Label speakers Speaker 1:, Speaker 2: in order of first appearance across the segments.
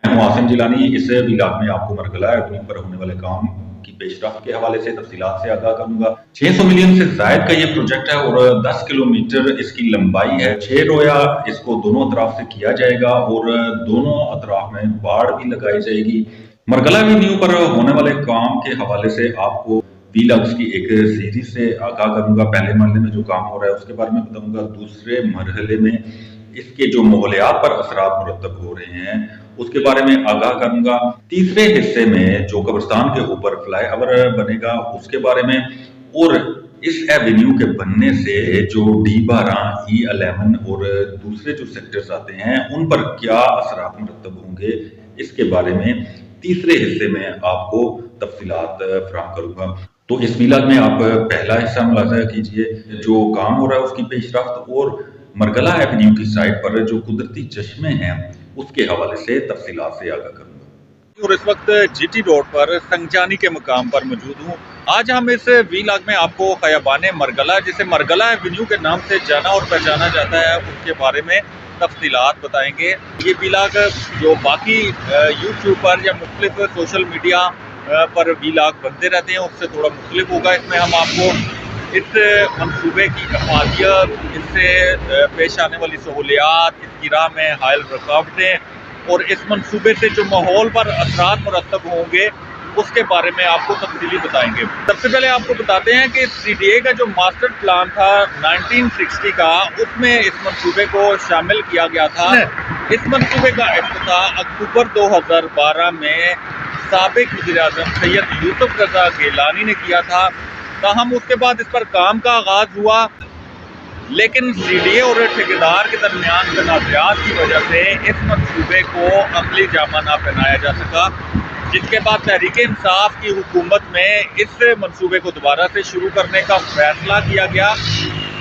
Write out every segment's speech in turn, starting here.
Speaker 1: मैं हूं आसिम जिलानी। इस व्लॉग में आपको मरगला एवेन्यू पर होने वाले काम की पेशरफ्त के हवाले से तफसीलात से आगाह करूंगा। 600 मिलियन से जायद का ये प्रोजेक्ट है और 10 किलोमीटर इसकी लंबाई है। 6 रोया इसको दोनों अतराफ से किया जाएगा और दोनों अतराफ में बाड़ भी लगाई जाएगी। मरगला एवेन्यू पर होने वाले काम के हवाले से आपको व्लॉग्स की एक सीरीज से आगाह करूंगा। पहले मरहले में जो काम हो रहा है उसके बारे में बताऊंगा। दूसरे मरहले में इसके जो माहौलियात पर असरात मुरतब हो रहे हैं उसके बारे में आगाह करूंगा। तीसरे हिस्से में जो कब्रिस्तान के ऊपर फ्लाईओवर बनेगा उसके बारे में, और इस एवेन्यू के बनने से जो D12, E11 और दूसरे जो सेक्टर्स आते हैं उन पर क्या असरात मुरतब होंगे इसके बारे में तीसरे हिस्से में आपको तफसीलात फराहम करूंगा। तो इस व्लॉग में आप पहला हिस्सा मुलाजा कीजिए, जो काम हो रहा है उसकी पेशरफ्त और मरगला एवेन्यू की साइड पर जो कुदरती चश्मे हैं उसके हवाले से तफसीलात से आगाह करूंगा।
Speaker 2: और इस वक्त जीटी रोड पर संगजानी के मुकाम पर मौजूद हूँ। आज हम इस व्लॉग में आपको खयाबान मरगला, जिसे मरगला एवेन्यू के नाम से जाना और पहचाना जाता है, उसके बारे में तफसीलात बताएंगे। ये व्लॉग जो बाकी यूट्यूब पर या मुख्तलिफ सोशल मीडिया पर व्लॉग बनते रहते हैं उससे थोड़ा मुख्तलिफ होगा। इसमें हम आपको इस मनसूबे की अफादियत, इससे पेश आने वाली सहूलियात, इसकी राह में हायल रुकावटें और इस मनसूबे से जो माहौल पर असरात मुरतब होंगे उसके बारे में आपको तफसीली बताएंगे। सबसे पहले आपको बताते हैं कि CDA का जो मास्टर प्लान था 1960 का, उसमें इस मनसूबे को शामिल किया गया था। इस मनसूबे का इफ्तिताह अक्टूबर 2012 में साबिक वज़ीर-ए-आज़म सैयद यूसुफ रज़ा गिलानी ने किया था। ताहम उसके बाद इस पर काम का आगाज हुआ, लेकिन CDA और ठेकेदार के दरमियान तनाज़ात की वजह से इस मनसूबे को अमली जामा ना पहनाया जा सका, जिसके बाद तहरीक इंसाफ की हुकूमत में इस मनसूबे को दोबारा से शुरू करने का फैसला किया गया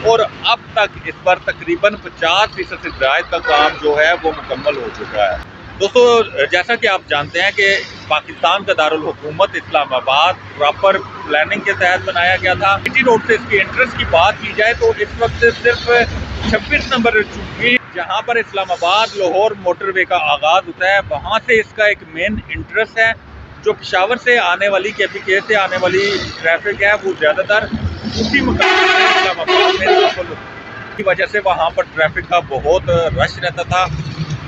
Speaker 2: और अब तक इस पर तकरीबन 50% से ज़ायद का काम जो है वो मुकम्मल हो चुका है। दोस्तों, जैसा कि आप जानते हैं कि पाकिस्तान का दारुल हुकूमत इस्लामाबाद प्रॉपर प्लानिंग के तहत बनाया गया था। जीटी रोड से इसकी एंट्रेंस की बात की जाए तो इस वक्त सिर्फ 26 नंबर चुकी, जहां पर इस्लामाबाद लाहौर मोटरवे का आगाज़ होता है, वहां से इसका एक मेन एंट्रेंस है। जो पेशावर से आने वाली KPK से आने वाली ट्रैफिक है वो ज़्यादातर उसी मुकाम इस्लामाबाद में की वजह से वहाँ पर ट्रैफिक का बहुत रश रहता था।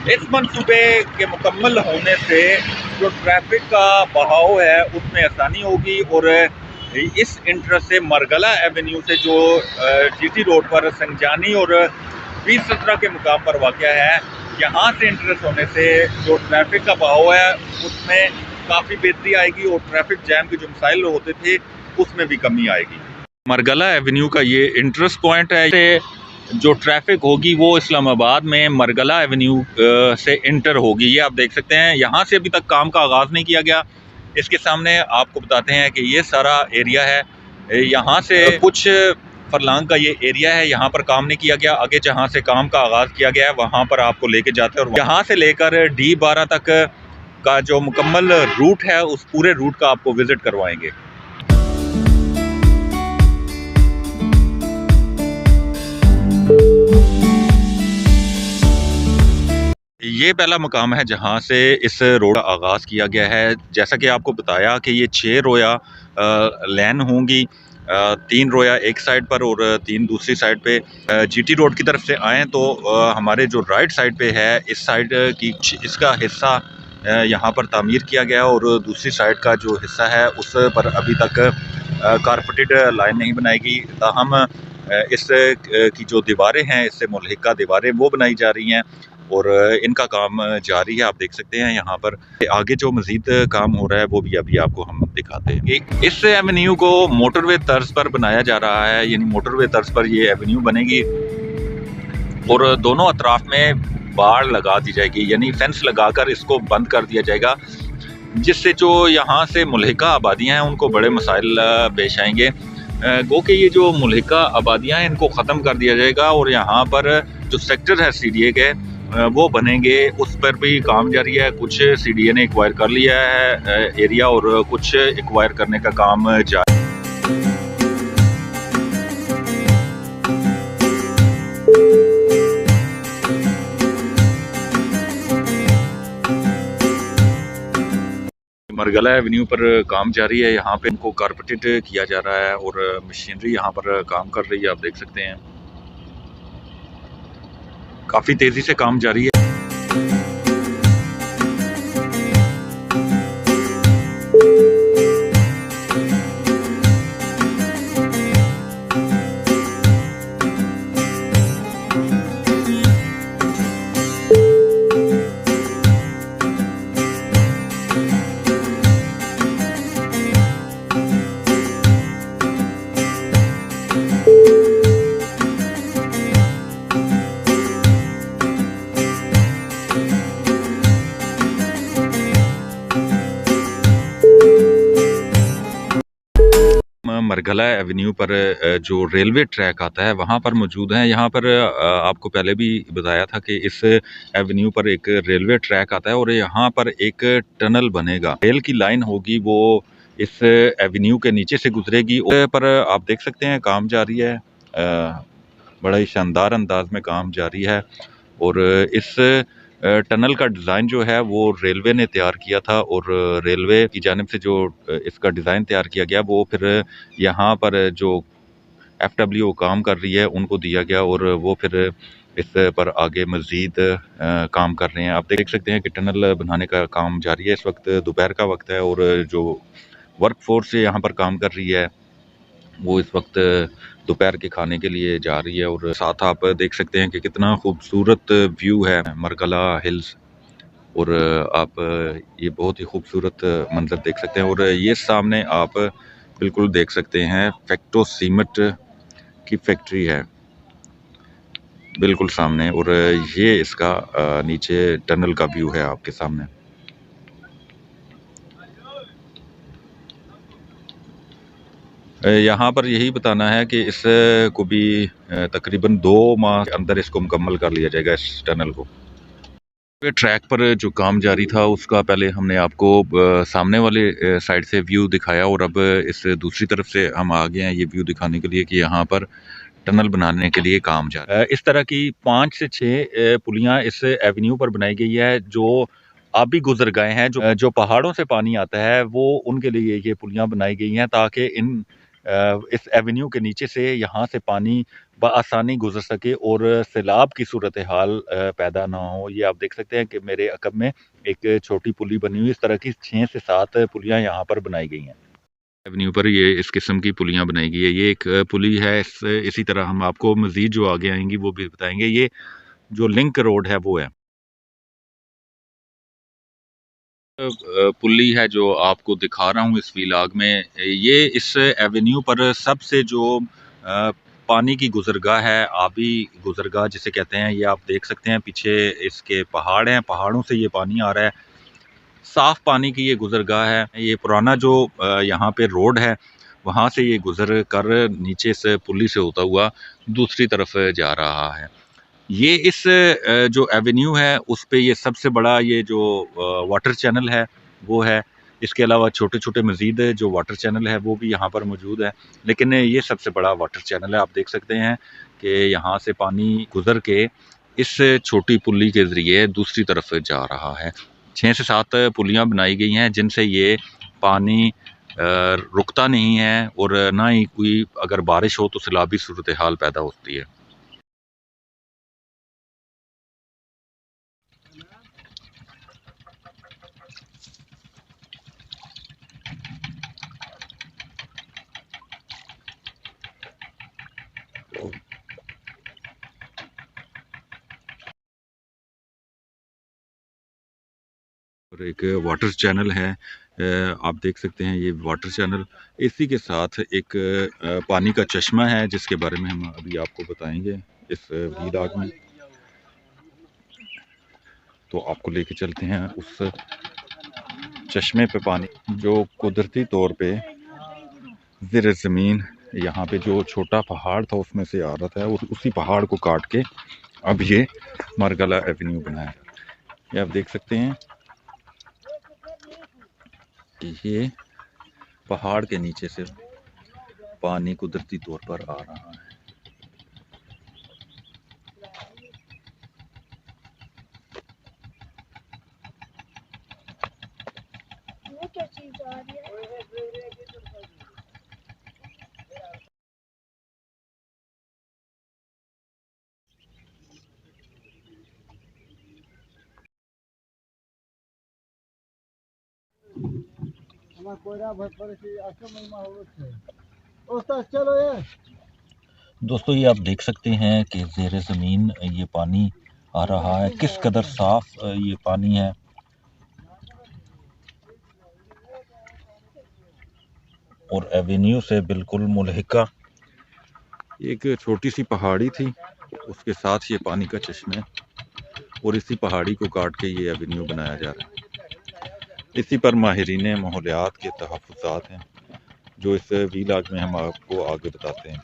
Speaker 2: इस मनसूबे के मुकम्मल होने से जो ट्रैफिक का बहाव है उसमें आसानी होगी और इस इंटरेस्ट से मरगला एवेन्यू से जो जीटी रोड पर संगजानी और 2017 के मुकाम पर वाक़या है, यहाँ से इंटरेस्ट होने से जो ट्रैफिक का बहाव है उसमें काफ़ी बेहतरी आएगी और ट्रैफिक जैम के जो मसाइल होते थे उसमें भी कमी आएगी। मरगला एवेन्यू का ये इंटरेस्ट पॉइंट है। जो ट्रैफिक होगी वो इस्लामाबाद में मरगला एवेन्यू से इंटर होगी। ये आप देख सकते हैं, यहाँ से अभी तक काम का आगाज़ नहीं किया गया। इसके सामने आपको बताते हैं कि ये सारा एरिया है, यहाँ से कुछ फरलांग का ये एरिया है, यहाँ पर काम नहीं किया गया। आगे जहाँ से काम का आगाज़ किया गया है वहाँ पर आपको लेके जाते हैं और यहाँ से लेकर D12 तक का जो मुकम्मल रूट है उस पूरे रूट का आपको विज़िट करवाएंगे। ये पहला मुकाम है जहाँ से इस रोड का आगाज़ किया गया है। जैसा कि आपको बताया कि ये 6 रोया लैन होंगी, 3 रोया एक साइड पर और 3 दूसरी साइड पे। जीटी रोड की तरफ से आएँ तो हमारे जो राइट साइड पे है, इस साइड की इसका हिस्सा यहाँ पर तामीर किया गया और दूसरी साइड का जो हिस्सा है उस पर अभी तक कारपेटेड लाइन नहीं बनाएगी। ताहम इस की जो दीवारें हैं, इससे मुल्हिका दीवारें वो बनाई जा रही हैं और इनका काम जारी है। आप देख सकते हैं यहाँ पर आगे जो मज़ीद काम हो रहा है वो भी अभी आपको हम दिखाते हैं। इस एवेन्यू को मोटरवे तर्ज पर बनाया जा रहा है, यानी मोटरवे तर्ज पर ये एवेन्यू बनेगी और दोनों अतराफ में बाड़ लगा दी जाएगी, यानी फेंस लगाकर इसको बंद कर दिया जाएगा, जिससे जो यहाँ से मुल्हिका आबादियाँ हैं उनको बड़े मसाइल पेश आएंगे। गो कि ये जो मुल्हिका आबादियाँ हैं इनको ख़त्म कर दिया जाएगा और यहाँ पर जो सेक्टर है CDA के वो बनेंगे, उस पर भी काम जारी है। कुछ CDA ने एक्वायर कर लिया है एरिया और कुछ एक्वायर करने का काम जारी। मरगला एवेन्यू पर काम जारी है। यहाँ पे इनको कारपेटेड किया जा रहा है और मशीनरी यहाँ पर काम कर रही है, आप देख सकते हैं। काफ़ी तेज़ी से काम जारी है। मरगला एवेन्यू पर जो रेलवे ट्रैक आता है वहाँ पर मौजूद हैं। यहाँ पर आपको पहले भी बताया था कि इस एवेन्यू पर एक रेलवे ट्रैक आता है और यहाँ पर एक टनल बनेगा। रेल की लाइन होगी वो इस एवेन्यू के नीचे से गुजरेगी। पर आप देख सकते हैं काम जारी है, बड़ा ही शानदार अंदाज में काम जारी है। और इस टनल का डिज़ाइन जो है वो रेलवे ने तैयार किया था और रेलवे की जानिब से जो इसका डिज़ाइन तैयार किया गया वो फिर यहाँ पर जो FWO काम कर रही है उनको दिया गया और वो फिर इस पर आगे मज़ीद काम कर रहे हैं। आप देख सकते हैं कि टनल बनाने का काम जारी है। इस वक्त दोपहर का वक्त है और जो वर्क फोर्स यहाँ पर काम कर रही है वो इस वक्त दोपहर के खाने के लिए जा रही है। और साथ आप देख सकते हैं कि कितना खूबसूरत व्यू है मरगला हिल्स। और आप ये बहुत ही खूबसूरत मंजर देख सकते हैं। और ये सामने आप बिल्कुल देख सकते हैं फैक्टो सीमेंट की फैक्ट्री है बिल्कुल सामने। और ये इसका नीचे टनल का व्यू है आपके सामने। यहाँ पर यही बताना है कि इस को भी तकरीबन 2 माह के अंदर इसको मुकम्मल कर लिया जाएगा, इस टनल को। ट्रैक पर जो काम जारी था उसका पहले हमने आपको सामने वाले साइड से व्यू दिखाया और अब इस दूसरी तरफ से हम आ गए हैं ये व्यू दिखाने के लिए कि यहाँ पर टनल बनाने के लिए काम जा रहा है। इस तरह की 5 से 6 पुलियाँ इस एवेन्यू पर बनाई गई है जो आबी गुजरगाहें हैं, जो पहाड़ों से पानी आता है वो उनके लिए ये पुलियाँ बनाई गई हैं ताकि इस एवेन्यू के नीचे से यहाँ से पानी बआसानी गुजर सके और सैलाब की सूरत हाल पैदा ना हो। ये आप देख सकते हैं कि मेरे अकब में एक छोटी पुली बनी हुई, इस तरह की 6 से 7 पुलियाँ यहाँ पर बनाई गई हैं। एवेन्यू पर ये इस किस्म की पुलियाँ बनाई गई है। ये एक पुली है। इसी तरह हम आपको मज़ीद जो आगे आएंगी वो भी बताएंगे। ये जो लिंक रोड है वो है पुली है जो आपको दिखा रहा हूँ इस व्लॉग में। ये इस एवेन्यू पर सबसे जो पानी की गुजरगाह है, आबी गुजरगाह जिसे कहते हैं, ये आप देख सकते हैं पीछे इसके पहाड़ हैं, पहाड़ों से ये पानी आ रहा है। साफ पानी की ये गुजरगाह है। ये पुराना जो यहाँ पे रोड है वहाँ से ये गुजर कर नीचे से पुली से होता हुआ दूसरी तरफ जा रहा है। ये इस जो एवेन्यू है उस पे ये सबसे बड़ा ये जो वाटर चैनल है वो है। इसके अलावा छोटे छोटे मज़ीद जो वाटर चैनल है वो भी यहाँ पर मौजूद है, लेकिन ये सबसे बड़ा वाटर चैनल है। आप देख सकते हैं कि यहाँ से पानी गुजर के इस छोटी पुली के ज़रिए दूसरी तरफ जा रहा है। 6 से 7 पुलियाँ बनाई गई हैं जिनसे ये पानी रुकता नहीं है और ना ही कोई अगर बारिश हो तो सैलाबी सूरत हाल पैदा होती है। और एक वाटर चैनल है, आप देख सकते हैं ये वाटर चैनल। इसी के साथ एक पानी का चश्मा है जिसके बारे में हम अभी आपको बताएंगे इस व्लॉग में। तो आपको लेके चलते हैं उस चश्मे पे, पानी जो कुदरती तौर पे ज़ेर ज़मीन यहाँ पे जो छोटा पहाड़ था उसमें से आ रहा था और उसी पहाड़ को काट के अब ये मरगला एवेन्यू बनाया। ये आप देख सकते हैं कि ये पहाड़ के नीचे से पानी कुदरती तौर पर आ रहा है।
Speaker 3: वो क्या चीज आ रही है?
Speaker 1: दोस्तों ये आप देख सकते हैं कि ज़ेर ज़मीन ये पानी आ रहा है, किस कदर साफ ये पानी है। और एवेन्यू से बिल्कुल मुल्हिका एक छोटी सी पहाड़ी थी, उसके साथ ये पानी का चश्मा है और इसी पहाड़ी को काट के ये एवेन्यू बनाया जा रहा है। इसी पर माहिरीन माहौलियात के तहफ़्फ़ुज़ात हैं जो इस व्लॉग में हम आपको आगे बताते हैं।